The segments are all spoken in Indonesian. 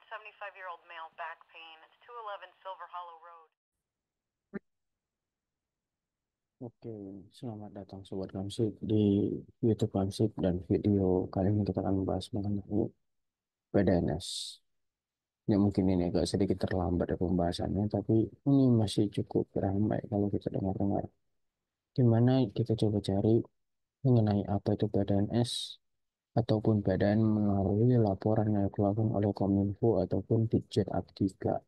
75-year-old male back pain. It's 211 Silver Hollow Road. Oke, selamat datang Sobat Kamsik di YouTube Kamsik dan video kali ini kita akan membahas mengenai PDNS. Ya mungkin ini agak sedikit terlambat ya pembahasannya, tapi ini masih cukup ramai kalau kita dengar-dengar. Dimana kita coba cari mengenai apa itu PDNS ataupun PDN melalui laporan yang dilakukan oleh Kominfo ataupun Ditjen Aptika.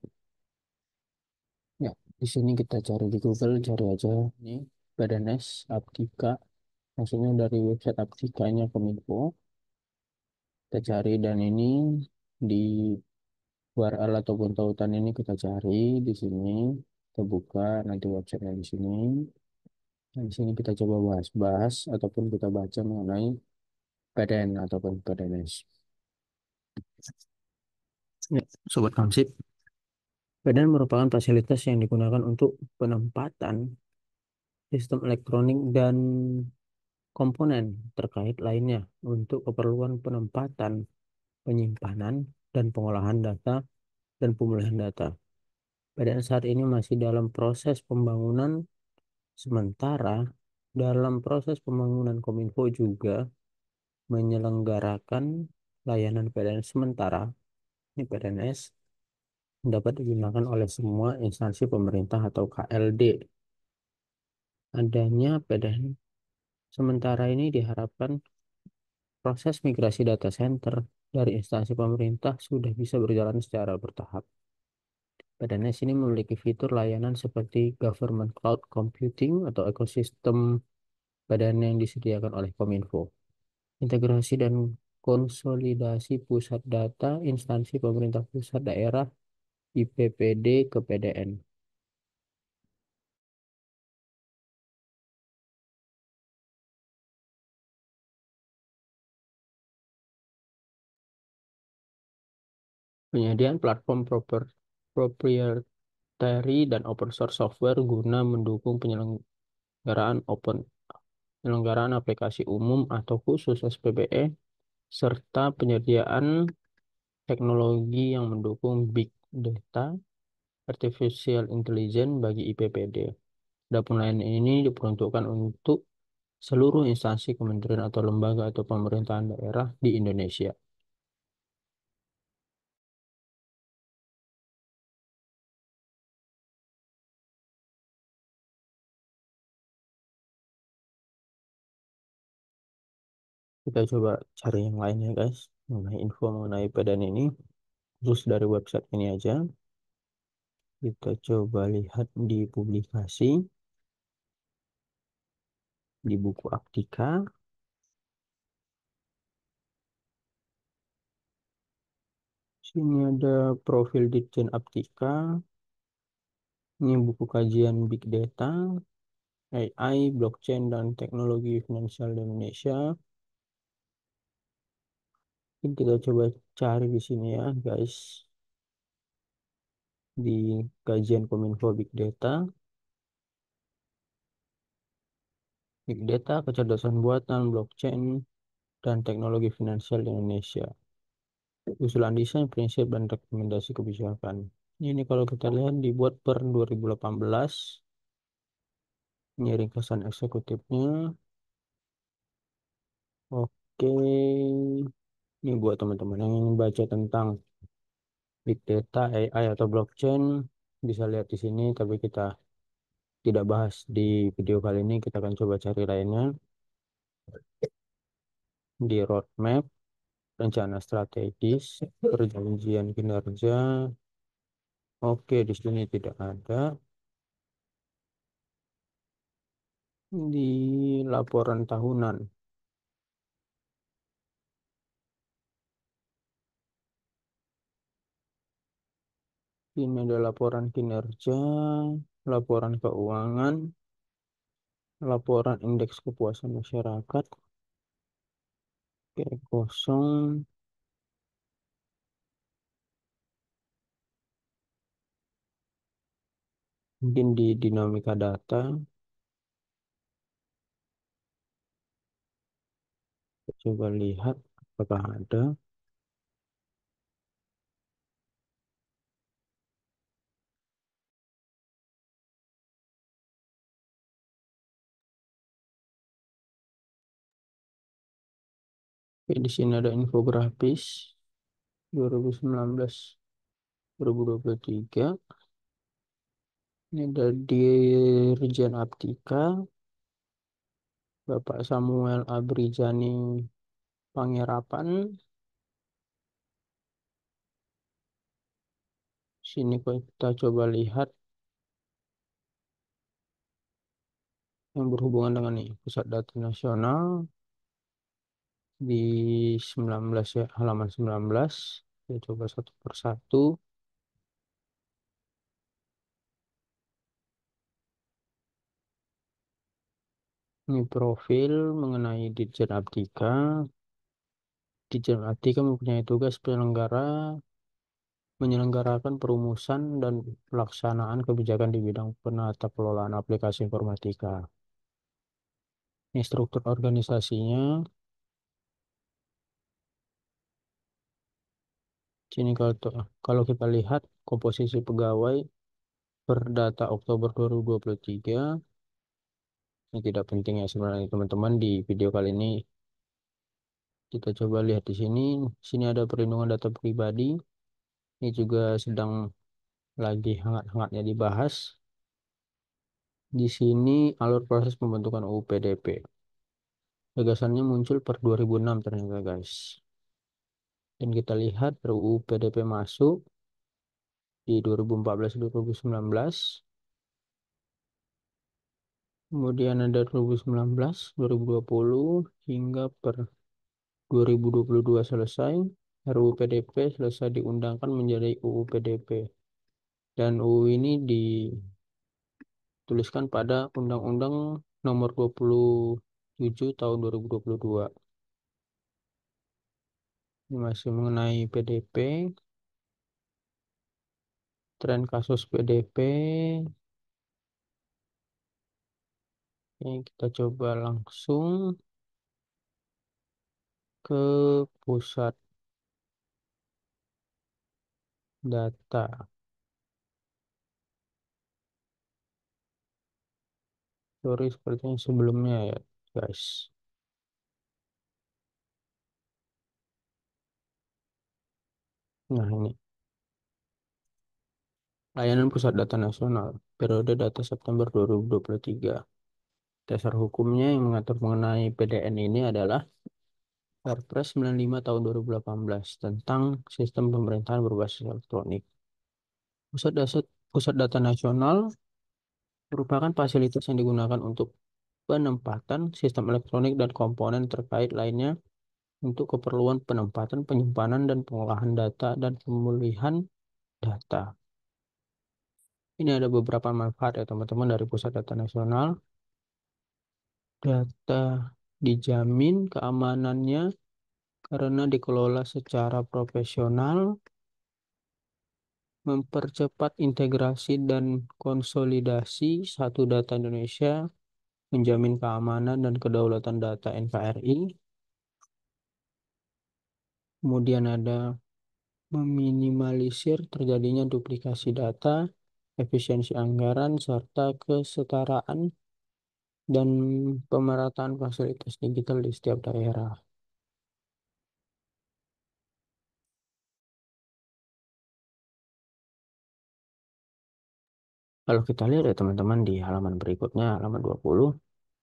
Ya, di sini kita cari di Google, cari aja ini PDNS Aptika. Maksudnya dari website aplikasinya Kominfo, kita cari dan ini di URL ataupun tautan ini kita cari di sini, kita buka nanti websitenya di sini. Nah, di sini kita coba bahas-bahas ataupun kita baca mengenai PDN ataupun PDNS. Ya, Sobat Kamsip, PDN merupakan fasilitas yang digunakan untuk penempatan sistem elektronik dan komponen terkait lainnya untuk keperluan penempatan, penyimpanan, dan pengolahan data dan pemulihan data. PDN saat ini masih dalam proses pembangunan sementara. Dalam proses pembangunan Kominfo juga menyelenggarakan layanan PDN sementara. Ini PDNS dapat digunakan oleh semua instansi pemerintah atau KLD. Adanya PDN sementara ini diharapkan proses migrasi data center dari instansi pemerintah sudah bisa berjalan secara bertahap. PDNS ini memiliki fitur layanan seperti Government Cloud Computing atau ekosistem PDN yang disediakan oleh Kominfo. Integrasi dan konsolidasi pusat data instansi pemerintah pusat daerah IPPD ke PDN. Penyediaan platform proprietary dan open source software guna mendukung penyelenggaraan aplikasi umum atau khusus SPBE serta penyediaan teknologi yang mendukung big data artificial intelligence bagi IPPD. Adapun layanan ini diperuntukkan untuk seluruh instansi kementerian atau lembaga atau pemerintahan daerah di Indonesia. Kita coba cari yang lainnya guys, mengenai info mengenai PDN ini, khusus dari website ini aja. Kita coba lihat di publikasi, di buku Aptika. Sini ada profil Ditjen Aptika. Ini buku kajian Big Data, AI, Blockchain, dan Teknologi Finansial di Indonesia. Ini kita coba cari di sini ya guys, di kajian Kominfo Big Data. Big Data, kecerdasan buatan, blockchain, dan teknologi finansial di Indonesia. Usulan desain, prinsip, dan rekomendasi kebijakan. Ini kalau kita lihat dibuat per 2018. Ini ringkasan eksekutifnya. Oke, ini buat teman-teman yang ingin baca tentang Big Data, AI, atau blockchain, bisa lihat di sini, tapi kita tidak bahas di video kali ini. Kita akan coba cari lainnya di roadmap, rencana strategis, perjanjian kinerja. Oke, di sini tidak ada. Di laporan tahunan, ini ada laporan kinerja, laporan keuangan, laporan indeks kepuasan masyarakat. Oke, kosong. Mungkin di dinamika data, kita coba lihat apakah ada. Oke, di sini ada infografis 2019-2023. Ini ada Dirjen Aptika, Bapak Samuel Abrijani Pangerapan. Sini kita coba lihat yang berhubungan dengan nih, Pusat Data Nasional di 19 ya, halaman 19. Kita coba satu persatu. Ini profil mengenai Ditjen Aptika. Ditjen Aptika mempunyai tugas menyelenggarakan perumusan dan pelaksanaan kebijakan di bidang penata kelolaan aplikasi informatika. Ini struktur organisasinya. Sini kalau kita lihat komposisi pegawai per data Oktober 2023, ini tidak penting ya sebenarnya teman-teman. Di video kali ini kita coba lihat di sini. Sini ada perlindungan data pribadi. Ini juga sedang lagi hangat-hangatnya dibahas. Di sini alur proses pembentukan UU PDP. Gagasannya muncul per 2006 ternyata guys. Dan kita lihat RUU PDP masuk di 2014-2019. Kemudian ada 2019, 2020 hingga per 2022 selesai. RUU PDP selesai diundangkan menjadi UU PDP. Dan UU ini dituliskan pada Undang-Undang Nomor 27 Tahun 2022. Ini masih mengenai PDP, tren kasus PDP. Ini kita coba langsung ke pusat data. Sorry seperti yang sebelumnya ya guys. Nah ini layanan pusat data nasional periode data September 2023. Dasar hukumnya yang mengatur mengenai PDN ini adalah Perpres 95 tahun 2018 tentang sistem pemerintahan berbasis elektronik. Pusat data, pusat data nasional merupakan fasilitas yang digunakan untuk penempatan sistem elektronik dan komponen terkait lainnya untuk keperluan penempatan, penyimpanan, dan pengolahan data dan pemulihan data. Ini ada beberapa manfaat ya teman-teman dari Pusat Data Nasional. Data dijamin keamanannya karena dikelola secara profesional, mempercepat integrasi dan konsolidasi satu data Indonesia, menjamin keamanan dan kedaulatan data NKRI. Kemudian ada meminimalisir terjadinya duplikasi data, efisiensi anggaran, serta kesetaraan dan pemerataan fasilitas digital di setiap daerah. Kalau kita lihat ya teman-teman di halaman berikutnya, halaman 20,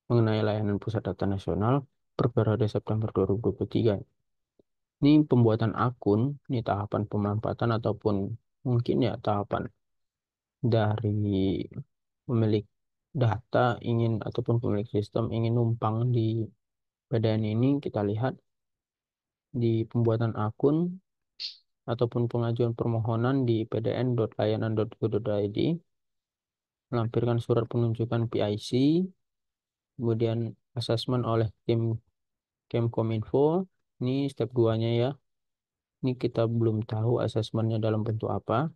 mengenai layanan Pusat Data Nasional per periode September 2023. Ini pembuatan akun, ini tahapan pemanfaatan ataupun mungkin ya tahapan dari pemilik data ingin ataupun pemilik sistem ingin numpang di PDN ini. Kita lihat di pembuatan akun ataupun pengajuan permohonan di pdn.layanan.go.id, melampirkan surat penunjukan PIC, kemudian asesmen oleh tim Kemkominfo. Ini step 2-nya ya. Ini kita belum tahu asesmennya dalam bentuk apa.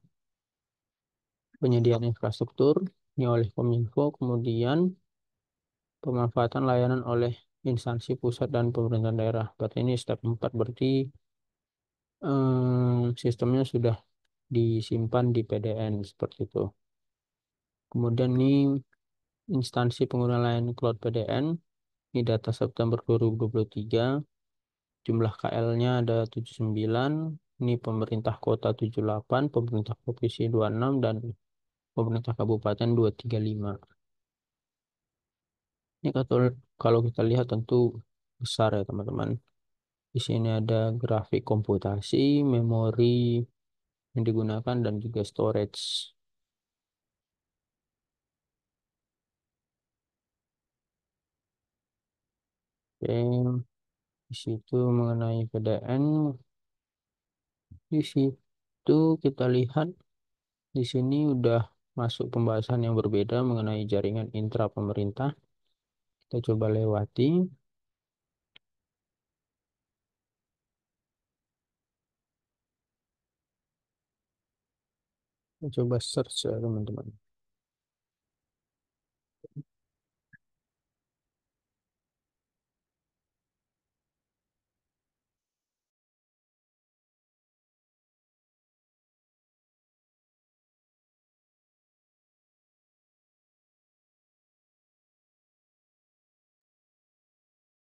Penyediaan infrastruktur ini oleh Kominfo, kemudian pemanfaatan layanan oleh instansi pusat dan pemerintahan daerah. Berarti ini step 4, berarti sistemnya sudah disimpan di PDN seperti itu. Kemudian ini instansi pengguna layanan cloud PDN, ini data September 2023. Jumlah KL-nya ada 79. Ini pemerintah kota 78, pemerintah provinsi 26, dan pemerintah kabupaten 235. Ini kalau kita lihat tentu besar ya teman-teman. Di sini ada grafik komputasi, memori yang digunakan, dan juga storage. Oke, di situ mengenai PDN, di situ kita lihat di sini udah masuk pembahasan yang berbeda mengenai jaringan intra pemerintah. Kita coba lewati. Kita coba search ya teman-teman.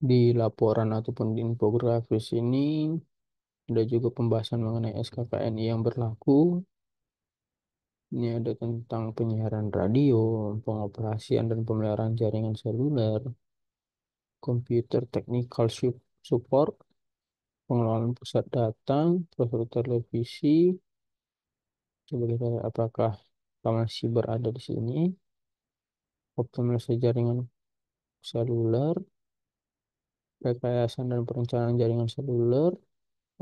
Di laporan ataupun di infografis ini ada juga pembahasan mengenai SKKNI yang berlaku. Ini ada tentang penyiaran radio, pengoperasian dan pemeliharaan jaringan seluler, computer technical support, pengelolaan pusat data, infrastruktur televisi. Coba kita lihat apakah taman siber ada di sini. Optimalisasi jaringan seluler, rekayasa dan perencanaan jaringan seluler.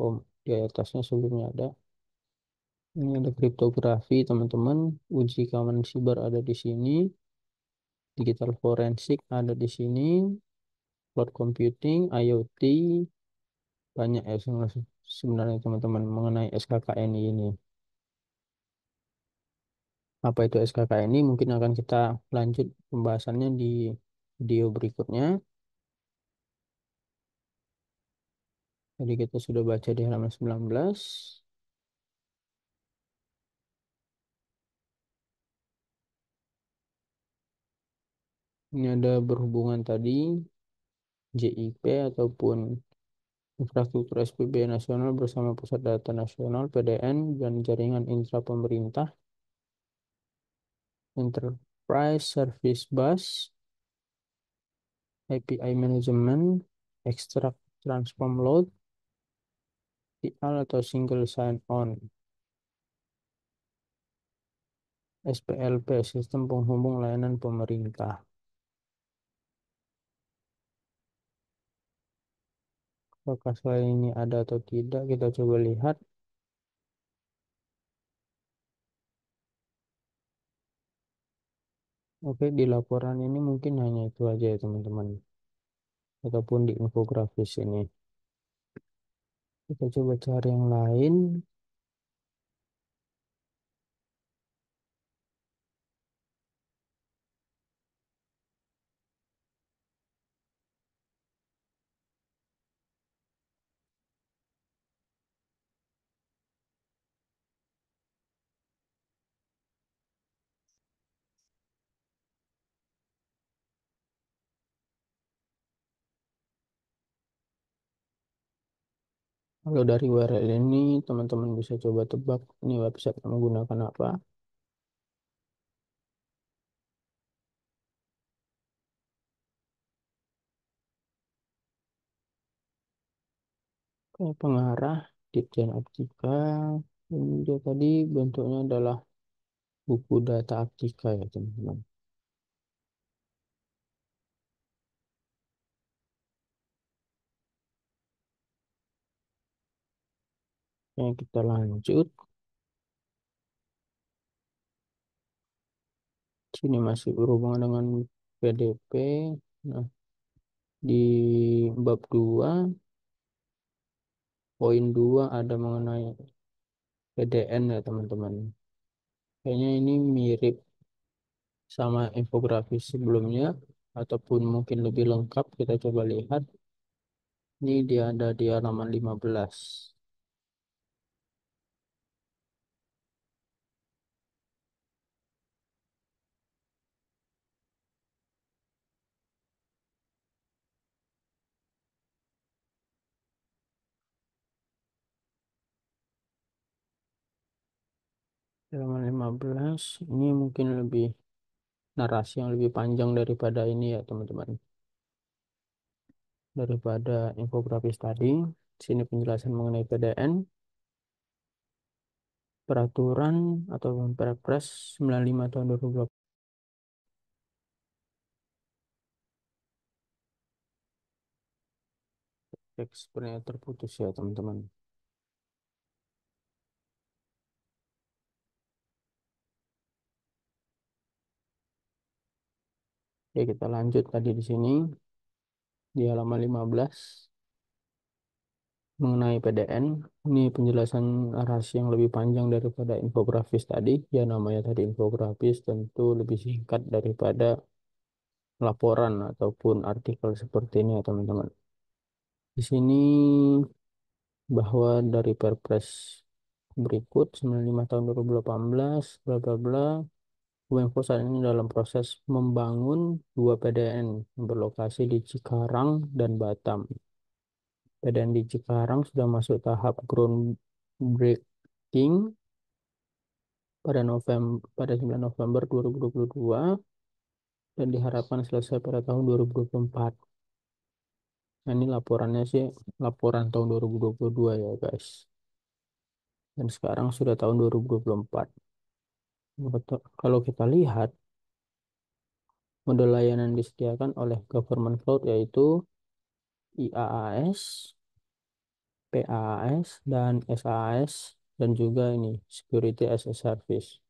Oh, di atasnya sebelumnya ada. Ini ada kriptografi, teman-teman. Uji keamanan siber ada di sini. Digital forensik ada di sini. Cloud computing, IoT, banyak ya sebenarnya teman-teman mengenai SKKNI ini. Apa itu SKKNI? Mungkin akan kita lanjut pembahasannya di video berikutnya. Jadi kita sudah baca di halaman 19. Ini ada berhubungan tadi JIP ataupun infrastruktur SPB nasional bersama Pusat Data Nasional PDN dan jaringan intra pemerintah, Enterprise Service Bus, API Management, Extract Transform Load, SSIL atau Single Sign-On, SPLP, Sistem Penghubung Layanan Pemerintah. Apakah selain ini ada atau tidak, kita coba lihat. Oke, di laporan ini mungkin hanya itu aja ya teman-teman. Ataupun di infografis ini. Kita coba cari yang lain. Kalau dari URL ini, teman-teman bisa coba tebak ini website yang menggunakan apa. Kayak pengarah, Ditjen Aptika. Ini dia tadi bentuknya adalah buku data Aptika ya teman-teman. Oke, kita lanjut. Sini masih berhubungan dengan PDP. Nah, di bab 2, poin 2 ada mengenai PDN ya teman-teman. Kayaknya ini mirip sama infografis sebelumnya ataupun mungkin lebih lengkap. Kita coba lihat. Ini dia ada di halaman 15. Halaman 15 ini mungkin lebih narasi yang lebih panjang daripada ini ya teman-teman. Daripada infografis tadi. Sini penjelasan mengenai PDN, peraturan atau Perpres 95 tahun 2020. Teks sebenarnya terputus ya teman-teman. Oke, kita lanjut tadi di sini di halaman 15 mengenai PDN. Ini penjelasan narasi yang lebih panjang daripada infografis tadi. Ya namanya tadi infografis tentu lebih singkat daripada laporan ataupun artikel seperti ini ya teman-teman. Di sini bahwa dari Perpres berikut 95 tahun 2018 bla bla bla, Kemenko saat ini dalam proses membangun dua PDN yang berlokasi di Cikarang dan Batam. PDN di Cikarang sudah masuk tahap groundbreaking pada 9 November 2022 dan diharapkan selesai pada tahun 2024. Nah, ini laporannya sih laporan tahun 2022 ya guys. Dan sekarang sudah tahun 2024. Kalau kita lihat model layanan disediakan oleh Government Cloud yaitu IaaS, PaaS, dan SaaS, dan juga ini Security as a Service.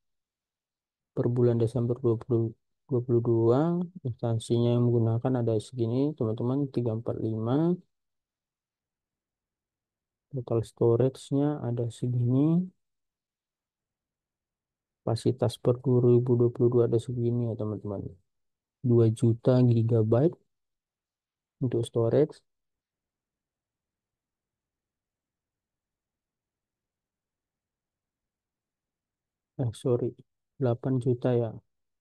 Per bulan Desember 2022, instansinya yang menggunakan ada segini, teman-teman, 345. Total storage-nya ada segini. Kapasitas per 2022 ada segini ya, teman-teman. 2 juta gigabyte untuk storage. Sorry, 8 juta ya.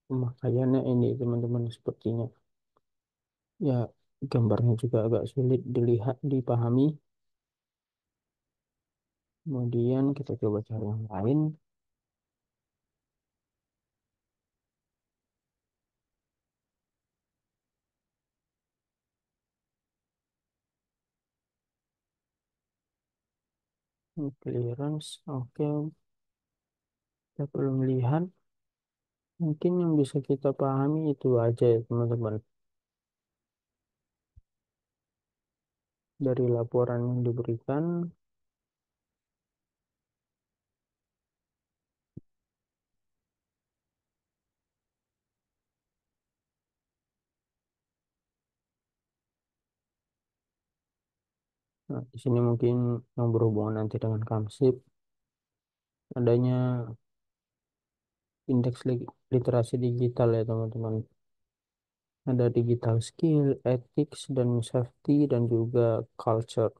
Pemakaiannya ini, teman-teman, sepertinya. Ya, gambarnya juga agak sulit dilihat, dipahami. Kemudian kita coba cari yang lain. Clearance, oke. Kita belum lihat. Mungkin yang bisa kita pahami itu aja ya, teman-teman. Dari laporan yang diberikan. Nah, di sini mungkin yang berhubungan nanti dengan Kamsip, adanya indeks literasi digital ya, teman-teman. Ada digital skill, ethics, dan safety, dan juga culture.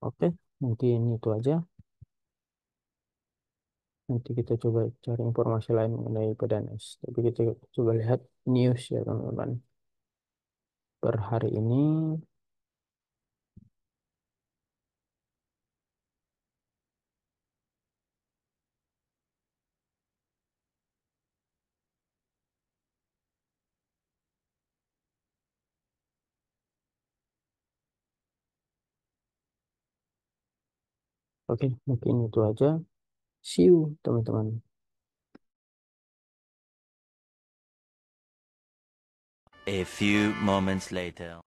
Oke, mungkin itu aja. Nanti kita coba cari informasi lain mengenai PDNS. Tapi kita coba lihat news ya, teman-teman. Per hari ini, oke, mungkin itu aja. See you, teman-teman. A few moments later.